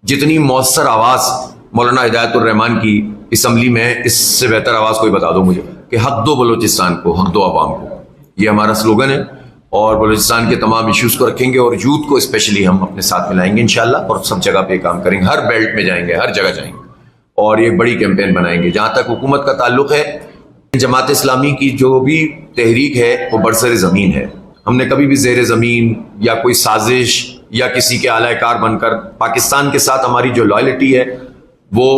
جتنی مؤثر آواز مولانا ہدایت الرحمان کی اسمبلی میں، اس سے بہتر آواز کوئی بتا دو مجھے کہ حق دو بلوچستان کو، حق دو عوام کو. یہ ہمارا سلوگن ہے، اور بلوچستان کے تمام ایشوز کو رکھیں گے، اور یوتھ کو اسپیشلی ہم اپنے ساتھ ملائیں گے انشاءاللہ، اور سب جگہ پہ کام کریں گے، ہر بیلٹ میں جائیں گے، ہر جگہ جائیں گے، اور یہ بڑی کیمپین بنائیں گے. جہاں تک حکومت کا تعلق ہے، جماعت اسلامی کی جو بھی تحریک ہے وہ برسر زمین ہے. ہم نے کبھی بھی زیر زمین یا کوئی سازش یا کسی کے اعلی کار بن کر، پاکستان کے ساتھ ہماری جو لائلٹی ہے وہ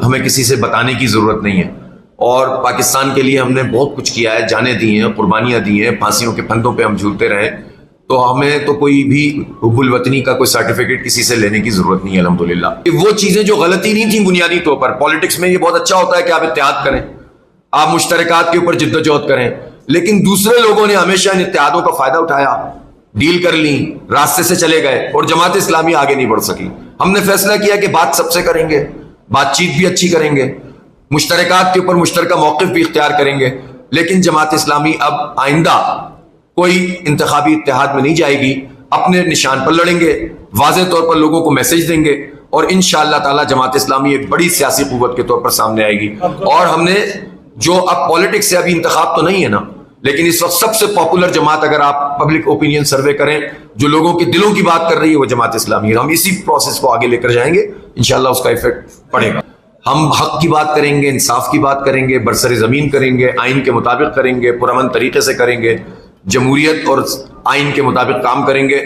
ہمیں کسی سے بتانے کی ضرورت نہیں ہے، اور پاکستان کے لیے ہم نے بہت کچھ کیا ہے، جانیں دی ہیں، قربانیاں دی ہیں، پھانسیوں کے پھندوں پہ ہم جھولتے رہے، تو ہمیں تو کوئی بھی حب الوطنی کا کوئی سرٹیفکیٹ کسی سے لینے کی ضرورت نہیں ہے الحمدللہ. وہ چیزیں جو غلطی نہیں تھیں بنیادی طور پر، پالیٹکس میں یہ بہت اچھا ہوتا ہے کہ آپ اتحاد کریں، آپ مشترکات کے اوپر جد و جہد کریں، لیکن دوسرے لوگوں نے ہمیشہ ان اتحادوں کا فائدہ اٹھایا، ڈیل کر لیں، راستے سے چلے گئے، اور جماعت اسلامی آگے نہیں بڑھ سکی. ہم نے فیصلہ کیا کہ بات سب سے کریں گے، بات چیت بھی اچھی کریں گے، مشترکات کے اوپر مشترکہ موقف بھی اختیار کریں گے، لیکن جماعت اسلامی اب آئندہ کوئی انتخابی اتحاد میں نہیں جائے گی، اپنے نشان پر لڑیں گے، واضح طور پر لوگوں کو میسج دیں گے، اور انشاءاللہ تعالی جماعت اسلامی ایک بڑی سیاسی قوت کے طور پر سامنے آئے گی. اور ہم نے جو اب پالیٹکس سے ابھی انتخاب تو نہیں ہے نا، لیکن اس وقت سب سے پاپولر جماعت اگر آپ پبلک اوپینین سروے کریں جو لوگوں کے دلوں کی بات کر رہی ہے وہ جماعت اسلامی ہے. ہم اسی پروسیس کو آگے لے کر جائیں گے، انشاءاللہ اس کا ایفیکٹ پڑے گا. ہم حق کی بات کریں گے، انصاف کی بات کریں گے، برسر زمین کریں گے، آئین کے مطابق کریں گے، پرامن طریقے سے کریں گے، جمہوریت اور آئین کے مطابق کام کریں گے،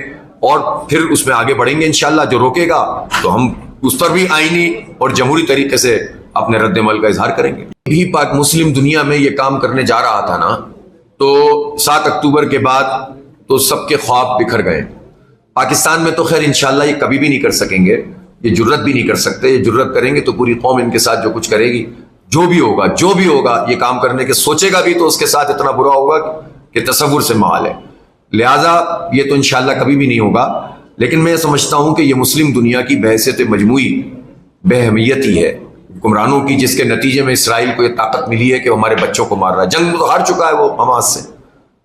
اور پھر اس میں آگے بڑھیں گے انشاءاللہ. جو روکے گا تو ہم اس پر بھی آئینی اور جمہوری طریقے سے اپنے رد عمل کا اظہار کریں گے. بھی پاک مسلم دنیا میں یہ کام کرنے جا رہا تھا نا، تو 7 اکتوبر کے بعد تو سب کے خواب بکھر گئے. پاکستان میں تو خیر انشاءاللہ یہ کبھی بھی نہیں کر سکیں گے، یہ جرت بھی نہیں کر سکتے. یہ جرت کریں گے تو پوری قوم ان کے ساتھ جو کچھ کرے گی، جو بھی ہوگا یہ کام کرنے کے سوچے گا بھی تو اس کے ساتھ اتنا برا ہوگا کہ تصور سے محال ہے. لہٰذا یہ تو انشاءاللہ کبھی بھی نہیں ہوگا. لیکن میں سمجھتا ہوں کہ یہ مسلم دنیا کی بحیثیت مجموعی بے اہمیتی ہے حکمرانوں کی، جس کے نتیجے میں اسرائیل کو یہ طاقت ملی ہے کہ وہ ہمارے بچوں کو مار رہا ہے. جنگ میں تو ہار چکا ہے وہ حماس سے،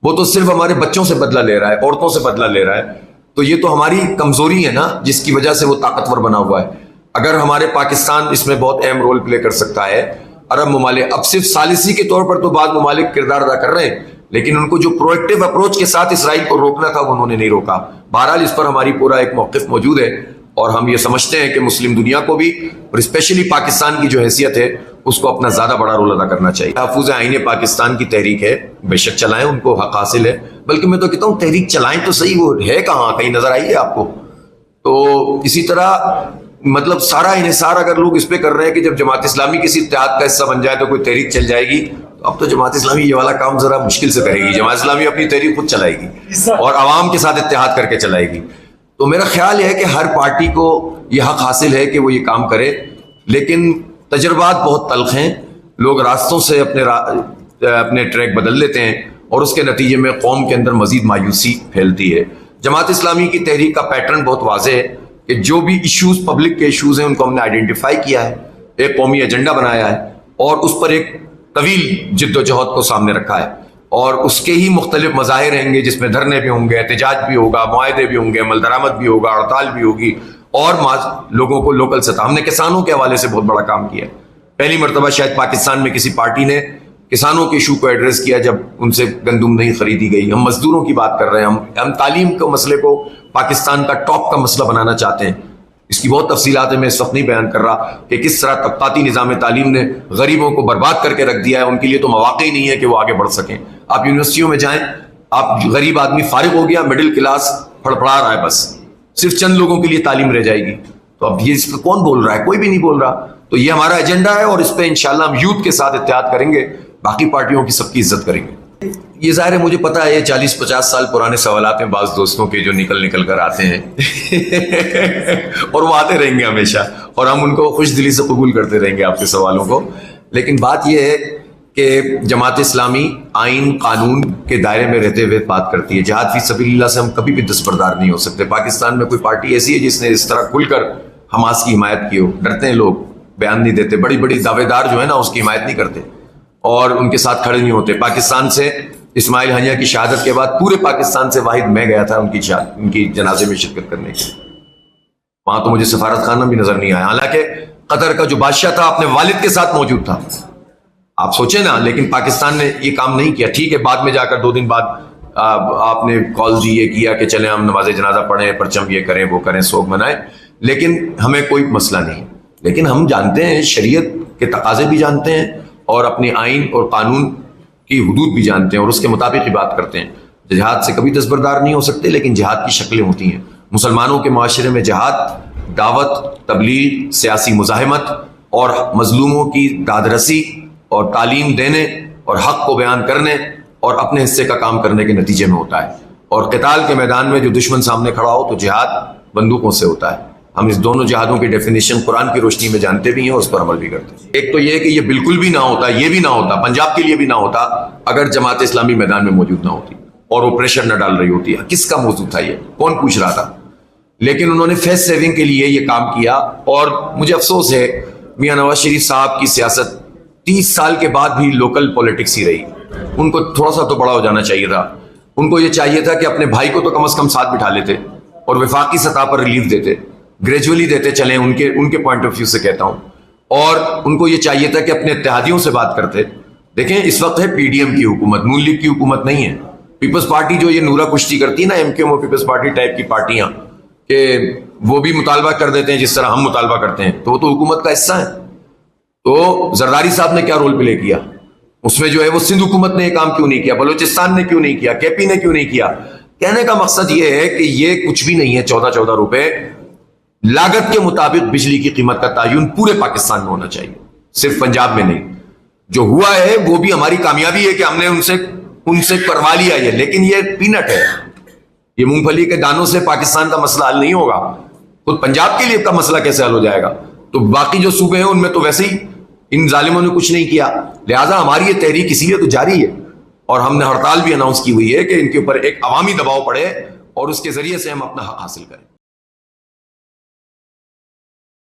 وہ تو صرف ہمارے بچوں سے بدلہ لے رہا ہے، عورتوں سے بدلہ لے رہا ہے. تو یہ تو ہماری کمزوری ہے نا، جس کی وجہ سے وہ طاقتور بنا ہوا ہے. اگر ہمارے پاکستان اس میں بہت اہم رول پلے کر سکتا ہے. عرب ممالک اب صرف ثالثی کے طور پر تو بعض ممالک کردار ادا کر رہے ہیں، لیکن ان کو جو پرو ایکٹیو اپروچ کے ساتھ اسرائیل کو روکنا تھا وہ انہوں نے نہیں روکا. بہرحال اس پر ہماری پورا ایک موقف موجود ہے، اور ہم یہ سمجھتے ہیں کہ مسلم دنیا کو بھی، اور اسپیشلی پاکستان کی جو حیثیت ہے اس کو اپنا زیادہ بڑا رول ادا کرنا چاہیے. تحفظ آئین پاکستان کی تحریک ہے، بے شک چلائیں، ان کو حق حاصل ہے. بلکہ میں تو کہتا ہوں تحریک چلائیں تو صحیح، وہ ہے کہاں، کہیں نظر آئی ہے آپ کو؟ تو اسی طرح مطلب سارا انحصار اگر لوگ اس پہ کر رہے ہیں کہ جب جماعت اسلامی کسی اتحاد کا حصہ بن جائے تو کوئی تحریک چل جائے گی، تو اب تو جماعت اسلامی یہ والا کام ذرا مشکل سے کرے گی. جماعت اسلامی اپنی تحریک خود چلائے گی اور عوام کے ساتھ اتحاد کر کے چلائے گی. تو میرا خیال ہے کہ ہر پارٹی کو یہ حق حاصل ہے کہ وہ یہ کام کرے، لیکن تجربات بہت تلخ ہیں. لوگ راستوں سے اپنے ٹریک بدل لیتے ہیں، اور اس کے نتیجے میں قوم کے اندر مزید مایوسی پھیلتی ہے. جماعت اسلامی کی تحریک کا پیٹرن بہت واضح ہے کہ جو بھی ایشوز پبلک کے ایشوز ہیں ان کو ہم نے آئیڈینٹیفائی کیا ہے، ایک قومی ایجنڈا بنایا ہے، اور اس پر ایک طویل جد و جہد کو سامنے رکھا ہے. اور اس کے ہی مختلف مظاہر رہیں گے، جس میں دھرنے بھی ہوں گے، احتجاج بھی ہوگا، معاہدے بھی ہوں گے، عمل درآمد بھی ہوگا، ہڑتال بھی ہوگی، اور لوگوں کو لوکل سطح. ہم نے کسانوں کے حوالے سے بہت بڑا کام کیا ہے. پہلی مرتبہ شاید پاکستان میں کسی پارٹی نے کسانوں کے ایشو کو ایڈریس کیا جب ان سے گندم نہیں خریدی گئی. ہم مزدوروں کی بات کر رہے ہیں، ہم تعلیم کے مسئلے کو پاکستان کا ٹاپ کا مسئلہ بنانا چاہتے ہیں. اس کی بہت تفصیلات ہیں، میں اس وقت نہیں بیان کر رہا کہ کس طرح طبقاتی نظام تعلیم نے غریبوں کو برباد کر کے رکھ دیا ہے. ان کے لیے تو مواقع ہی نہیں ہے کہ وہ آگے بڑھ سکیں. آپ یونیورسٹیوں میں جائیں، آپ غریب آدمی فارغ ہو گیا، مڈل کلاس پھڑپڑا رہا ہے، بس صرف چند لوگوں کے لیے تعلیم رہ جائے گی. تو اب یہ اس پہ کون بول رہا ہے؟ کوئی بھی نہیں بول رہا. تو یہ ہمارا ایجنڈا ہے، اور اس پہ انشاءاللہ ہم یوتھ کے ساتھ اتحاد کریں گے، باقی پارٹیوں کی سب کی عزت کریں گے. یہ ظاہر ہے، مجھے پتا ہے یہ 40-50 سال پرانے سوالات ہیں بعض دوستوں کے جو نکل کر آتے ہیں اور وہ آتے رہیں گے ہمیشہ، اور ہم ان کو خوش دلی سے قبول کرتے رہیں گے آپ کے سوالوں کو. لیکن بات یہ ہے کہ جماعت اسلامی آئین قانون کے دائرے میں رہتے ہوئے بات کرتی ہے. جہاد فی سبیل اللہ سے ہم کبھی بھی دستبردار نہیں ہو سکتے. پاکستان میں کوئی پارٹی ایسی ہے جس نے اس طرح کھل کر حماس کی حمایت کی ہو؟ ڈرتے ہیں لوگ، بیان نہیں دیتے. بڑی بڑی دعوے دار جو ہے نا اس کی حمایت نہیں کرتے اور ان کے ساتھ کھڑے نہیں ہوتے. پاکستان سے اسماعیل ہنیہ کی شہادت کے بعد پورے پاکستان سے واحد میں گیا تھا ان کی جنازے میں شرکت کرنے کے لیے. وہاں تو مجھے سفارت خانہ بھی نظر نہیں آیا، حالانکہ قطر کا جو بادشاہ تھا اپنے والد کے ساتھ موجود تھا. آپ سوچیں نا، لیکن پاکستان نے یہ کام نہیں کیا. ٹھیک ہے، بعد میں جا کر 2 دن بعد آپ نے کال دی یہ کیا کہ چلیں ہم نماز جنازہ پڑھیں، پرچم یہ کریں وہ کریں، سوگ منائیں، لیکن ہمیں کوئی مسئلہ نہیں. لیکن ہم جانتے ہیں، شریعت کے تقاضے بھی جانتے ہیں اور اپنے آئین اور قانون کی حدود بھی جانتے ہیں، اور اس کے مطابق ہی بات کرتے ہیں. جہاد سے کبھی دستبردار نہیں ہو سکتے، لیکن جہاد کی شکلیں ہوتی ہیں. مسلمانوں کے معاشرے میں جہاد دعوت، تبلیغ، سیاسی مزاحمت اور مظلوموں کی داد رسی اور تعلیم دینے اور حق کو بیان کرنے اور اپنے حصے کا کام کرنے کے نتیجے میں ہوتا ہے. اور قتال کے میدان میں جو دشمن سامنے کھڑا ہو تو جہاد بندوقوں سے ہوتا ہے. ہم اس دونوں جہادوں کی ڈیفینیشن قرآن کی روشنی میں جانتے بھی ہیں اور اس پر عمل بھی کرتے ہیں. ایک تو یہ کہ یہ بالکل بھی نہ ہوتا، یہ بھی نہ ہوتا، پنجاب کے لیے بھی نہ ہوتا اگر جماعت اسلامی میدان میں موجود نہ ہوتی اور وہ پریشر نہ ڈال رہی ہوتی. کس کا موضوع تھا یہ؟ کون پوچھ رہا تھا؟ لیکن انہوں نے فیس سیونگ کے لیے یہ کام کیا. اور مجھے افسوس ہے میاں نواز شریف صاحب کی سیاست 30 سال کے بعد بھی لوکل پولیٹکس ہی رہی. ان کو تھوڑا سا تو بڑا ہو جانا چاہیے تھا. ان کو یہ چاہیے تھا کہ اپنے بھائی کو تو کم از کم ساتھ بٹھا لیتے اور وفاقی سطح پر ریلیف دیتے، گریجولی دیتے چلیں، ان کے پوائنٹ آف ویو سے کہتا ہوں. اور ان کو یہ چاہیے تھا کہ اپنے اتحادیوں سے بات کرتے. دیکھیں اس وقت ہے پی ڈی ایم کی حکومت، نون لیگ کی حکومت نہیں ہے. پیپلز پارٹی جو یہ نورا کشتی کرتی ہے نا، ایم کیو ایم اور پیپلز پارٹی ٹائپ کی پارٹیاں، کہ وہ بھی مطالبہ کر دیتے ہیں جس طرح ہم مطالبہ کرتے ہیں، تو وہ تو حکومت کا حصہ ہے. تو زرداری صاحب نے کیا رول پلے کیا اس میں؟ جو ہے وہ سندھ حکومت نے یہ کام کیوں نہیں کیا، بلوچستان نے کیوں نہیں کیا، کے پی نے کیوں نہیں کیا؟ کہنے کا مقصد یہ ہے کہ یہ کچھ بھی نہیں ہے. 14 روپے لاگت کے مطابق بجلی کی قیمت کا تعین پورے پاکستان میں ہونا چاہیے، صرف پنجاب میں نہیں. جو ہوا ہے وہ بھی ہماری کامیابی ہے کہ ہم نے ان سے کروا لیا یہ، لیکن یہ پینٹ ہے. یہ مونگ پھلی کے دانوں سے پاکستان کا مسئلہ حل نہیں ہوگا. خود پنجاب کے لیے کا مسئلہ کیسے حل ہو جائے گا؟ تو باقی جو صوبے ہیں ان میں تو ویسے ہی ان ظالموں نے کچھ نہیں کیا. لہٰذا ہماری یہ تحریک اسی لیے تو جاری ہے، اور ہم نے ہڑتال بھی اناؤنس کی ہوئی ہے کہ ان کے اوپر ایک عوامی دباؤ پڑے اور اس کے ذریعے سے ہم اپنا حق حاصل کریں.